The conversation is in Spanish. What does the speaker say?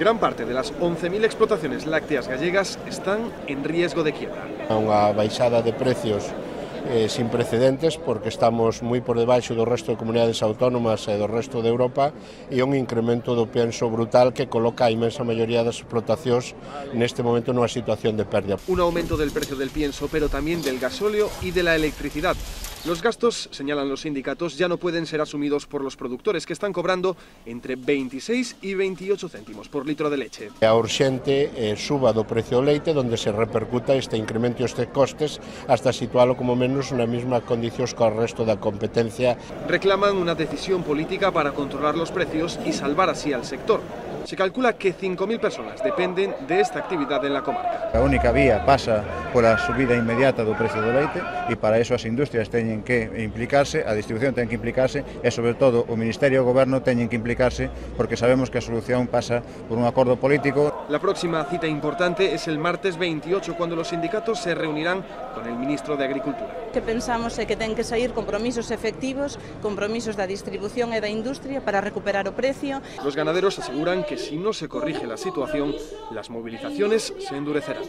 Gran parte de las 11.000 explotaciones lácteas gallegas están en riesgo de quiebra. Unha baixada de precios sin precedentes porque estamos moi por debaixo do resto de comunidades autónomas e do resto de Europa e un incremento do pienso brutal que coloca a inmensa maioría das explotacións neste momento nunha situación de pérdida. Un aumento del precio del pienso, pero también del gasóleo y de la electricidad. Los gastos, señalan los sindicatos, ya no pueden ser asumidos por los productores, que están cobrando entre 26 y 28 céntimos por litro de leche. A urxente suba do precio do leite, donde se repercuta este incremento e estes costes hasta situalo como menos na mesma condicións co resto da competencia. Reclaman una decisión política para controlar los precios y salvar así al sector. Se calcula que 5.000 personas dependen de esta actividad en la comarca. A única vía pasa pola subida inmediata do precio do leite e para iso as industrias teñen que implicarse, a distribución ten que implicarse e sobre todo o Ministerio e o Goberno teñen que implicarse porque sabemos que a solución pasa por un acordo político. La próxima cita importante es el martes 28, cuando los sindicatos se reunirán con el ministro de Agricultura. Que pensamos é que ten que sair compromisos efectivos, compromisos da distribución e da industria para recuperar o precio. Los ganaderos aseguran que si no se corrige la situación, las movilizaciones se endurecerán.